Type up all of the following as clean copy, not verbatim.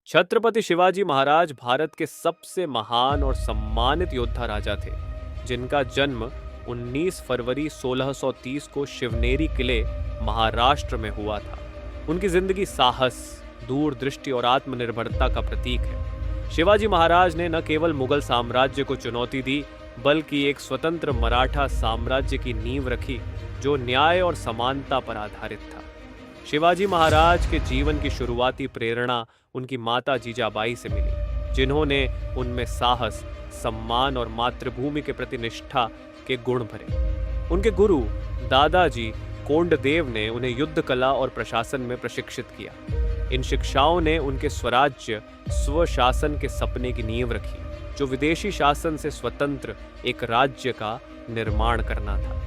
छत्रपति शिवाजी महाराज भारत के सबसे महान और सम्मानित योद्धा राजा थे, जिनका जन्म 19 फरवरी 1630 को शिवनेरी किले, महाराष्ट्र में हुआ था। उनकी जिंदगी साहस, दूरदृष्टि और आत्मनिर्भरता का प्रतीक है। शिवाजी महाराज ने न केवल मुगल साम्राज्य को चुनौती दी, बल्कि एक स्वतंत्र मराठा साम्राज्य की नींव रखी, जो न्याय और समानता पर आधारित था। शिवाजी महाराज के जीवन की शुरुआती प्रेरणा उनकी माता जीजाबाई से मिली, जिन्होंने उनमें साहस, सम्मान और मातृभूमि के प्रति निष्ठा के गुण भरे। उनके गुरु दादाजी कोंडदेव ने उन्हें युद्ध कला और प्रशासन में प्रशिक्षित किया। इन शिक्षाओं ने उनके स्वराज्य, स्वशासन के सपने की नींव रखी, जो विदेशी शासन से स्वतंत्र एक राज्य का निर्माण करना था।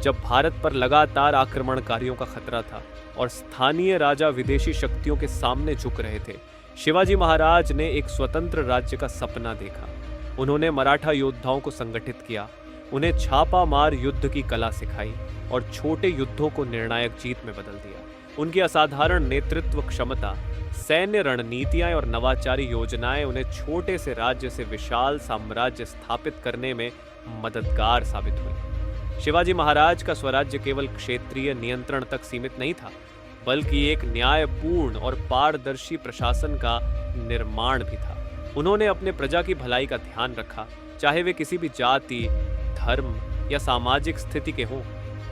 जब भारत पर लगातार आक्रमणकारियों का खतरा था और स्थानीय राजा विदेशी शक्तियों के सामने झुक रहे थे, शिवाजी महाराज ने एक स्वतंत्र राज्य का सपना देखा। उन्होंने मराठा योद्धाओं को संगठित किया, उन्हें छापा मार युद्ध की कला सिखाई और छोटे युद्धों को निर्णायक जीत में बदल दिया। उनकी असाधारण नेतृत्व क्षमता, सैन्य रणनीतियां और नवाचारी योजनाएं उन्हें छोटे से राज्य से विशाल साम्राज्य स्थापित करने में मददगार साबित हुई। शिवाजी महाराज का स्वराज्य केवल क्षेत्रीय नियंत्रण तक सीमित नहीं था, बल्कि एक न्यायपूर्ण और पारदर्शी प्रशासन का निर्माण भी था। उन्होंने अपने प्रजा की भलाई का ध्यान रखा, चाहे वे किसी भी जाति, धर्म या सामाजिक स्थिति के हों।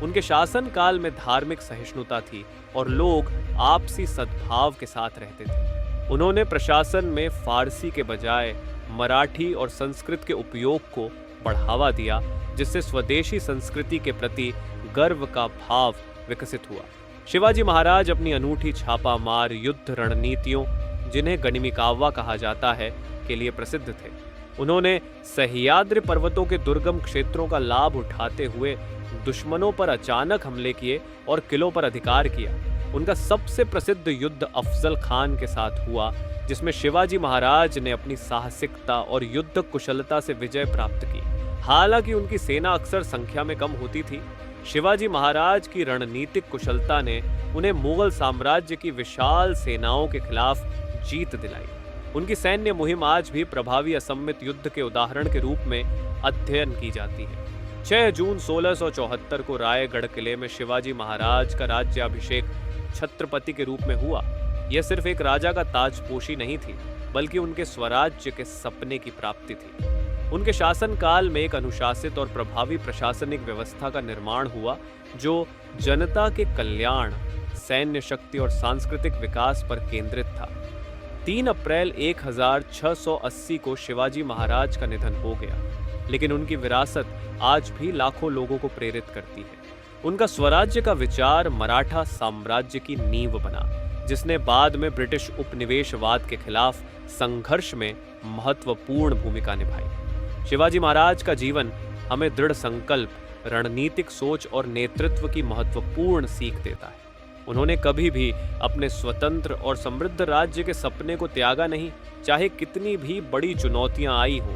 उनके शासन काल में धार्मिक सहिष्णुता थी और लोग आपसी सद्भाव के साथ रहते थे। उन्होंने प्रशासन में फारसी के बजाय मराठी और संस्कृत के उपयोग को बढ़ावा दिया, जिससे स्वदेशी संस्कृति के प्रति गर्व का भाव विकसित हुआ। शिवाजी महाराज अपनी अनूठी छापामार युद्ध रणनीतियों, जिन्हें गनिमिकावा कहा जाता है, के लिए प्रसिद्ध थे। उन्होंने सह्याद्री पर्वतों के दुर्गम क्षेत्रों का लाभ उठाते हुए दुश्मनों पर अचानक हमले किए और किलों पर अधिकार किया। उनका सबसे प्रसिद्ध युद्ध अफजल खान के साथ हुआ, जिसमें शिवाजी महाराज ने अपनी साहसिकता और युद्ध कुशलता से विजय प्राप्त की। हालांकि उनकी सेना अक्सर संख्या में कम होती थी, शिवाजी महाराज की रणनीतिक कुशलता ने उन्हें मुगल साम्राज्य की विशाल सेनाओं के खिलाफ जीत दिलाई। उनकी सैन्य मुहिम आज भी प्रभावी असम्मित युद्ध के उदाहरण के रूप में अध्ययन की जाती है। 6 जून 1674 को रायगढ़ किले में शिवाजी महाराज का राज्याभिषेक छत्रपति के रूप में हुआ। यह सिर्फ एक राजा का ताजपोशी नहीं थी, बल्कि उनके स्वराज्य के सपने की प्राप्ति थी। उनके शासनकाल में एक अनुशासित और प्रभावी प्रशासनिक व्यवस्था का निर्माण हुआ, जो जनता के कल्याण, सैन्य शक्ति और सांस्कृतिक विकास पर केंद्रित था। 3 अप्रैल 1680 को शिवाजी महाराज का निधन हो गया, लेकिन उनकी विरासत आज भी लाखों लोगों को प्रेरित करती है। उनका स्वराज्य का विचार मराठा साम्राज्य की नींव बना, जिसने बाद में ब्रिटिश उपनिवेशवाद के खिलाफ संघर्ष में महत्वपूर्ण भूमिका निभाई। शिवाजी महाराज का जीवन हमें दृढ़ संकल्प, रणनीतिक सोच और नेतृत्व की महत्वपूर्ण सीख देता है। उन्होंने कभी भी अपने स्वतंत्र और समृद्ध राज्य के सपने को त्यागा नहीं, चाहे कितनी भी बड़ी चुनौतियां आई हों।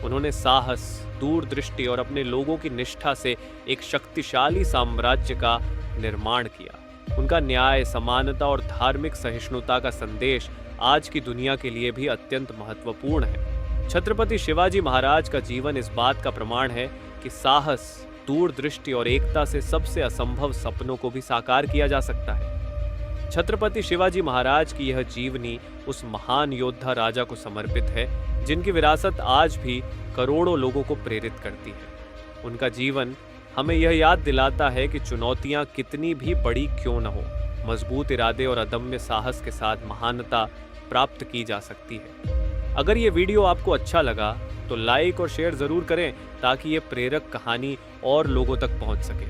उन्होंने साहस, दूरदृष्टि और अपने लोगों की निष्ठा से एक शक्तिशाली साम्राज्य का निर्माण किया। उनका न्याय, समानता और धार्मिक सहिष्णुता का संदेश आज की दुनिया के लिए भी अत्यंत महत्वपूर्ण है। छत्रपति शिवाजी महाराज का जीवन इस बात का प्रमाण है कि साहस, दूरदृष्टि और एकता से सबसे असंभव सपनों को भी साकार किया जा सकता है। छत्रपति शिवाजी महाराज की यह जीवनी उस महान योद्धा राजा को समर्पित है, जिनकी विरासत आज भी करोड़ों लोगों को प्रेरित करती है। उनका जीवन हमें यह याद दिलाता है कि चुनौतियां कितनी भी बड़ी क्यों न हो, मजबूत इरादे और अदम्य साहस के साथ महानता प्राप्त की जा सकती है। अगर ये वीडियो आपको अच्छा लगा तो लाइक और शेयर जरूर करें, ताकि ये प्रेरक कहानी और लोगों तक पहुंच सके।